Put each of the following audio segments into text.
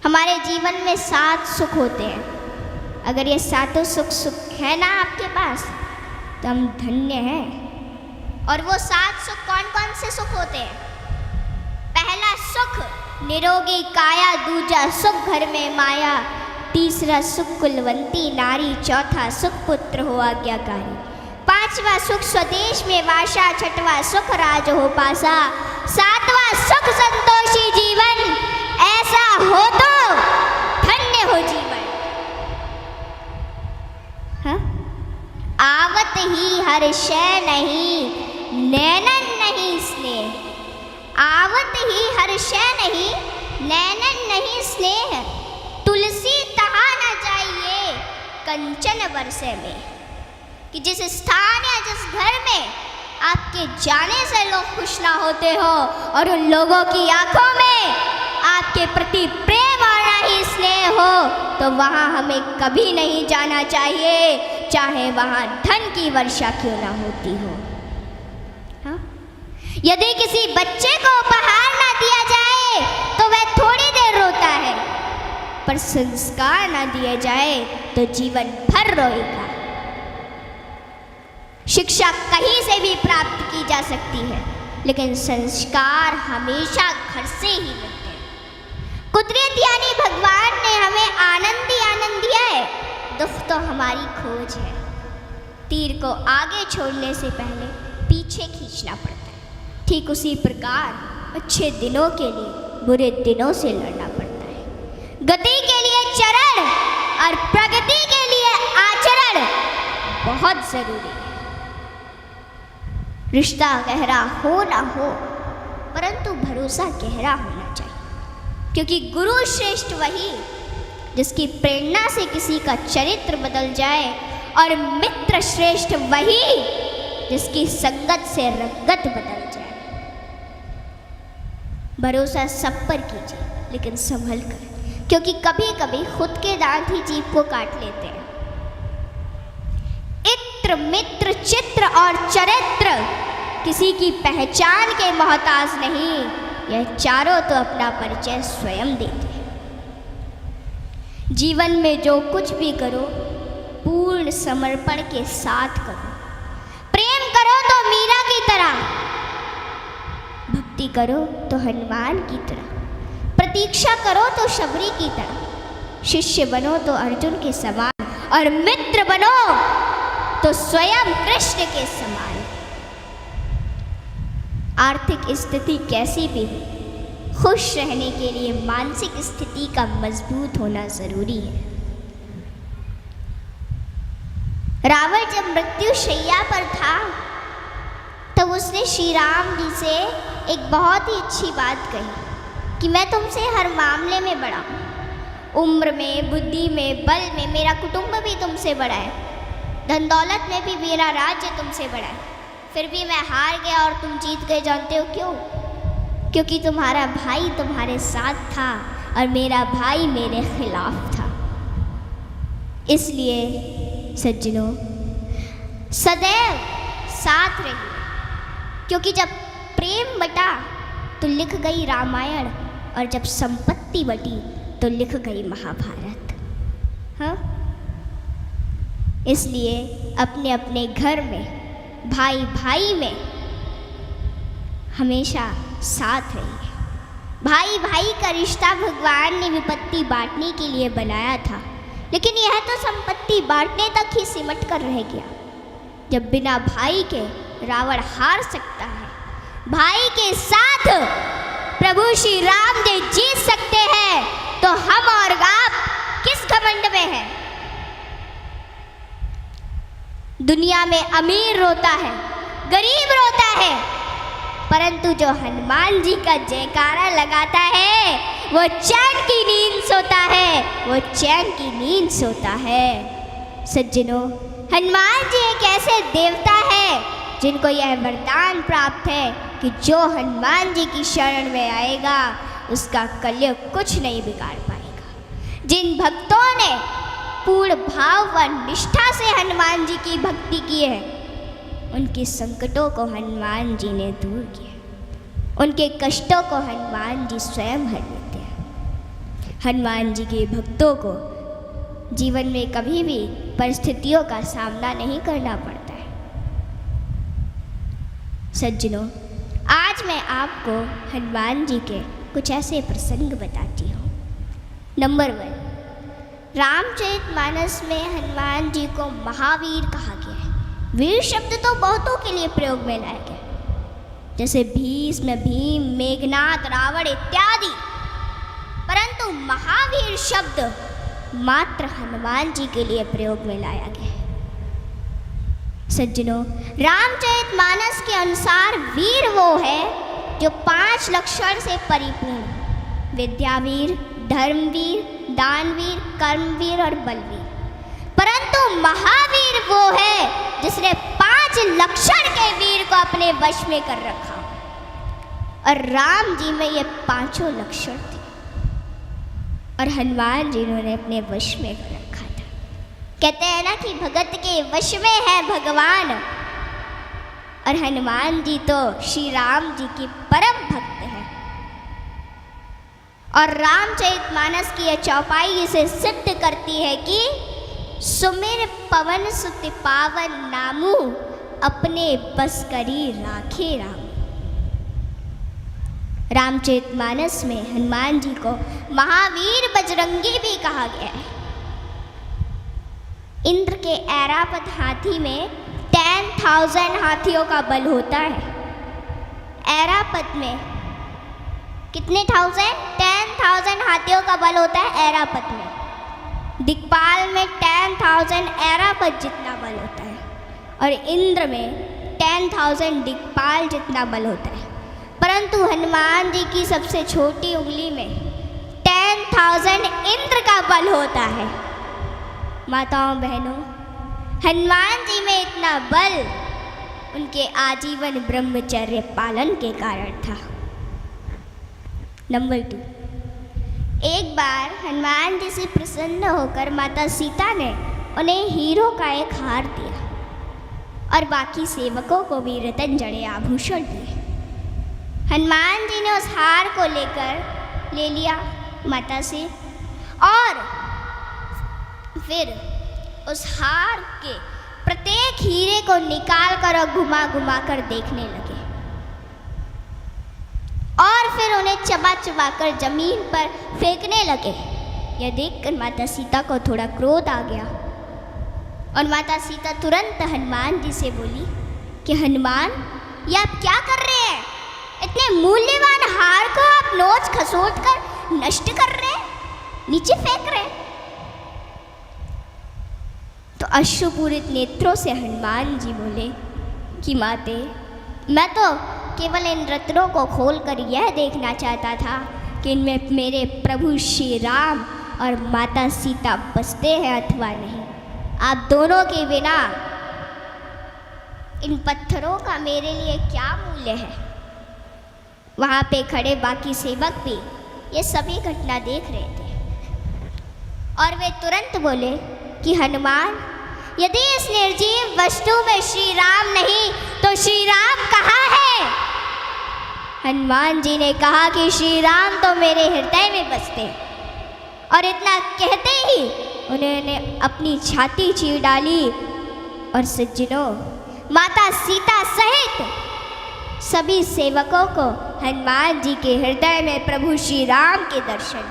हमारे जीवन में 7 सुख होते हैं। अगर ये 7 सुख है ना आपके पास तो हम धन्य हैं। और वो 7 सुख कौन कौन से सुख होते हैं? पहला सुख निरोगी काया, दूजा सुख घर में माया, तीसरा सुख कुलवंती नारी, चौथा सुख पुत्र हो आज्ञाकारी, पांचवा सुख स्वदेश में वासा, छठवा सुख राज हो पासा, सातवां सुख संतोषी जीवन, ऐसा हो तो धन्य हो जीवन। हाँ? आवत ही हर शय नहीं, नैनन नहीं स्नेह, आवत ही हर शय नहीं, नैनन नहीं स्नेह, तुलसी तहा न जाइए कंचन बरसे में। कि जिस स्थान या जिस घर में आपके जाने से लोग खुश ना होते हो और उन लोगों की आंखों में आपके प्रति प्रेम और ना ही स्नेह हो, तो वहाँ हमें कभी नहीं जाना चाहिए, चाहे वहाँ धन की वर्षा क्यों ना होती हो। हाँ? यदि किसी बच्चे को उपहार ना दिया जाए तो वह थोड़ी देर रोता है, पर संस्कार ना दिए जाए तो जीवन भर रोएगा। शिक्षा कहीं से भी प्राप्त की जा सकती है, लेकिन संस्कार हमेशा घर से ही मिलते हैं। कुदरत यानी भगवान ने हमें आनंद ही आनंद दिया है, दुख तो हमारी खोज है। तीर को आगे छोड़ने से पहले पीछे खींचना पड़ता है। ठीक उसी प्रकार अच्छे दिनों के लिए बुरे दिनों से लड़ना पड़ता है। गति के लिए चरण और प्रगति के लिए आचरण बहुत जरूरी है। रिश्ता गहरा हो ना हो, परंतु भरोसा गहरा होना चाहिए, क्योंकि गुरु श्रेष्ठ वही जिसकी प्रेरणा से किसी का चरित्र बदल जाए, और मित्र श्रेष्ठ वही जिसकी संगत से रंगत बदल जाए। भरोसा सब पर कीजिए, लेकिन संभल कर, क्योंकि कभी कभी खुद के दांत ही जीभ को काट लेते हैं। इत्र मित्र चित्र और चरित्र किसी की पहचान के मोहताज नहीं, यह चारों तो अपना परिचय स्वयं देते हैं। जीवन में जो कुछ भी करो पूर्ण समर्पण के साथ करो। प्रेम करो तो मीरा की तरह, भक्ति करो तो हनुमान की तरह, प्रतीक्षा करो तो शबरी की तरह, शिष्य बनो तो अर्जुन के समान, और मित्र बनो तो स्वयं कृष्ण के समान। आर्थिक स्थिति कैसी भी हो, खुश रहने के लिए मानसिक स्थिति का मजबूत होना जरूरी है। रावण जब मृत्यु शैया पर था तब उसने श्री राम जी से एक बहुत ही अच्छी बात कही कि मैं तुमसे हर मामले में बड़ा हूँ, उम्र में, बुद्धि में, बल में मेरा कुटुंब भी तुमसे बड़ा है, धन दौलत में भी मेरा राज्य तुमसे बड़ा है, फिर भी मैं हार गया और तुम जीत गए। जानते हो क्यों? क्योंकि तुम्हारा भाई तुम्हारे साथ था और मेरा भाई मेरे खिलाफ था। इसलिए सज्जनों, सदैव साथ रहिए, क्योंकि जब प्रेम बटा तो लिख गई रामायण, और जब संपत्ति बटी तो लिख गई महाभारत। हाँ? इसलिए अपने अपने घर में, भाई भाई में हमेशा साथ रहिए। भाई भाई का रिश्ता भगवान ने विपत्ति बांटने के लिए बनाया था, लेकिन यह तो संपत्ति बांटने तक ही सिमट कर रह गया। जब बिना भाई के रावण हार सकता है, भाई के साथ प्रभु श्री राम जी जीत सकते हैं, तो हम और आप किस घमंड में हैं? दुनिया में अमीर रोता है, गरीब रोता है, परंतु जो हनुमान जी का जयकारा लगाता है वो चैन की नींद सोता है, वो चैन की नींद सोता है। सज्जनों, हनुमान जी एक ऐसे देवता है जिनको यह वरदान प्राप्त है कि जो हनुमान जी की शरण में आएगा उसका कलयुग कुछ नहीं बिगाड़ पाएगा। जिन भक्तों ने पूर्ण भाव व निष्ठा से हनुमान जी की भक्ति की है, उनके संकटों को हनुमान जी ने दूर किया, उनके कष्टों को हनुमान जी स्वयं हर लेते हैं। हनुमान जी के भक्तों को जीवन में कभी भी परिस्थितियों का सामना नहीं करना पड़ता है। सज्जनों, आज मैं आपको हनुमान जी के कुछ ऐसे प्रसंग बताती हूँ। नंबर 1, रामचरितमानस में हनुमान जी को महावीर कहा गया है। वीर शब्द तो बहुतों के लिए प्रयोग में लाया गया, जैसे भीष्म, भीम, मेघनाद, रावण इत्यादि, परंतु महावीर शब्द मात्र हनुमान जी के लिए प्रयोग में लाया गया है। सज्जनों, रामचरितमानस के अनुसार वीर वो है जो 5 लक्षण से परिपूर्ण, विद्यावीर, धर्मवीर, दानवीर, कर्मवीर और बलवीर। परंतु महावीर वो है जिसने 5 लक्षण के वीर को अपने वश में कर रखा, और राम जी में ये 5 लक्षण थे और हनुमान जी ने अपने वश में कर रखा था। कहते हैं ना कि भगत के वश में है भगवान, और हनुमान जी तो श्री राम जी की परम भक्त है। और रामचरितमानस की यह चौपाई इसे सिद्ध करती है कि सुमिर पवन सुत पावन नामू, अपने बस करी राखे राम। रामचरितमानस में हनुमान जी को महावीर बजरंगी भी कहा गया है। इंद्र के ऐरावत हाथी में 10,000 हाथियों का बल होता है। ऐरावत में कितने 10,000 हाथियों का बल होता है ऐरावत में। दिक्पाल में 10,000 ऐरावत जितना बल होता है, और इंद्र में 10,000 दिक्पाल जितना बल होता है। परंतु हनुमान जी की सबसे छोटी उंगली में 10,000 इंद्र का बल होता है। माताओं बहनों, हनुमान जी में इतना बल उनके आजीवन ब्रह्मचर्य पालन के कारण था। नंबर 2, एक बार हनुमान जी से प्रसन्न होकर माता सीता ने उन्हें हीरो का एक हार दिया और बाकी सेवकों को भी रतन जड़े आभूषण दिए। हनुमान जी ने उस हार को ले लिया माता से, और फिर उस हार के प्रत्येक हीरे को निकाल कर और घुमा घुमा कर देखने लगे, और फिर उन्हें चबा चबा कर जमीन पर फेंकने लगे। यह देखकर माता सीता को थोड़ा क्रोध आ गया, और माता सीता तुरंत हनुमान जी से बोली कि हनुमान, ये आप क्या कर रहे हैं? इतने मूल्यवान हार को आप नोच खसोट कर नष्ट कर रहे हैं, नीचे फेंक रहे हैं। तो अश्रुपूरित नेत्रों से हनुमान जी बोले कि माते, मैं तो केवल इन रत्नों को खोलकर यह देखना चाहता था कि इनमें मेरे प्रभु श्री राम और माता सीता बसते हैं अथवा नहीं। आप दोनों के बिना इन पत्थरों का मेरे लिए क्या मूल्य है? वहाँ पे खड़े बाकी सेवक भी ये सभी घटना देख रहे थे, और वे तुरंत बोले कि हनुमान, यदि इस निर्जीव वस्तु में श्री राम नहीं तो श्री राम कहाँ है? हनुमान जी ने कहा कि श्री राम तो मेरे हृदय में बसते हैं, और इतना कहते ही उन्होंने अपनी छाती चीर डाली, और सज्जनों, माता सीता सहित सभी सेवकों को हनुमान जी के हृदय में प्रभु श्री राम के दर्शन।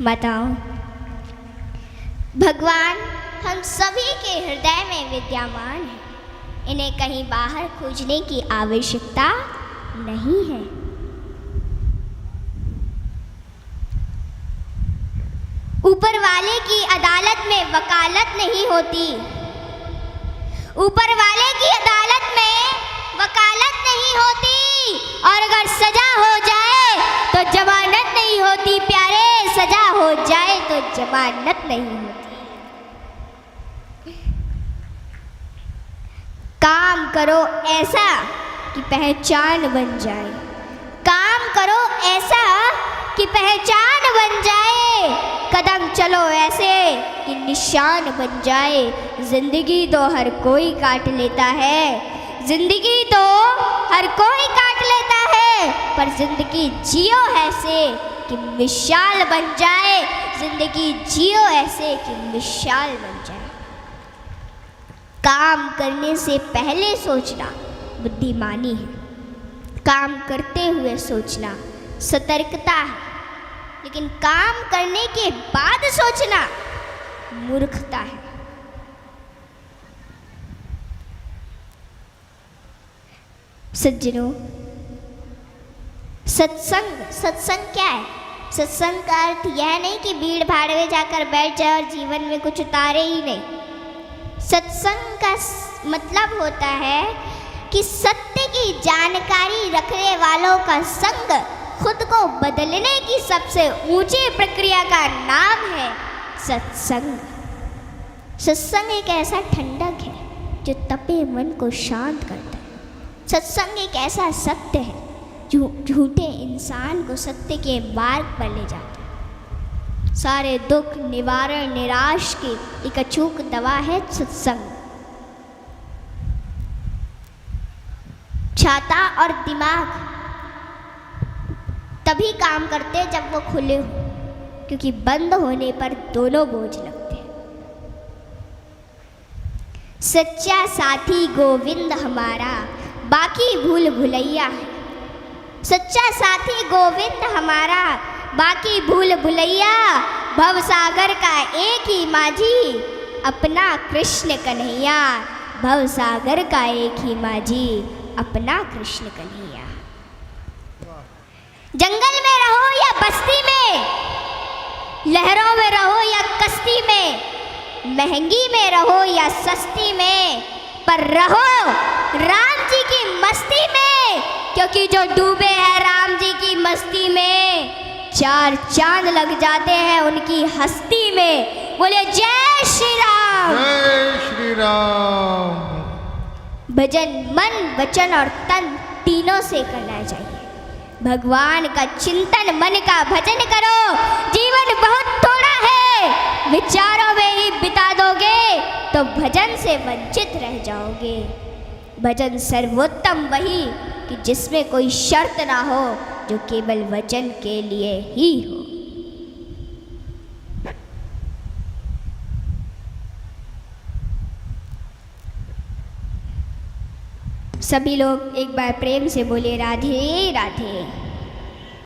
माताओं, भगवान हम सभी के हृदय में विद्यमान है, इन्हें कहीं बाहर खोजने की आवश्यकता नहीं है। ऊपर वाले की अदालत में वकालत नहीं होती, ऊपर वाले की अदालत में वकालत नहीं होती, और अगर सजा हो जाए तो जमानत नहीं होती प्यारे, सजा हो जाए तो जमानत नहीं होती। काम करो ऐसा कि पहचान बन जाए, काम करो ऐसा कि पहचान बन जाए, कदम चलो ऐसे कि निशान बन जाए। जिंदगी तो हर कोई काट लेता है, जिंदगी तो हर कोई काट लेता है, पर जिंदगी जियो ऐसे कि विशाल बन जाए, जिंदगी जियो ऐसे कि विशाल बन जाए। काम करने से पहले सोचना बुद्धिमानी है, काम करते हुए सोचना सतर्कता है, लेकिन काम करने के बाद सोचना मूर्खता है। सज्जनों, सत्संग क्या है? सत्संग का अर्थ यह नहीं कि भीड़ भाड़ में जाकर बैठ जाए और जीवन में कुछ उतारे ही नहीं। सत्संग का मतलब होता है कि सत्य की जानकारी रखने वालों का संग खुद को बदलने की सबसे ऊंची प्रक्रिया का नाम है सत्संग। सत्संग एक ऐसा ठंडक है जो तपे मन को शांत करता है। सत्संग एक ऐसा सत्य है जो झूठे इंसान को सत्य के मार्ग पर ले जाता है। सारे दुख निवारण निराश की एक अचूक दवा है सत्संग। छाता और दिमाग तभी काम करते जब वो खुले हो, क्योंकि बंद होने पर दोनों बोझ लगते हैं। सच्चा साथी गोविंद हमारा, बाकी भूल भुलैया है। सच्चा साथी गोविंद हमारा, बाकी भूल भुलैया। भव सागर का एक ही माझी, अपना कृष्ण कन्हैया। भव सागर का एक ही माझी, अपना कृष्ण कन्हैया। जंगल में रहो या बस्ती में, लहरों में रहो या कश्ती में, महंगी में रहो या सस्ती में, पर रहो राम जी की मस्ती में, क्योंकि जो डूबे हैं राम जी की मस्ती में, चार चांद लग जाते हैं उनकी हस्ती में। बोले जय श्री राम। जय श्री राम। भजन मन वचन और तन तीनों से करना चाहिए। भगवान का चिंतन, मन का भजन करो। जीवन बहुत थोड़ा है, विचारों में ही बिता दोगे तो भजन से वंचित रह जाओगे। भजन सर्वोत्तम वही कि जिसमें कोई शर्त ना हो, जो केवल वचन के लिए ही हो। सभी लोग एक बार प्रेम से बोले राधे राधे।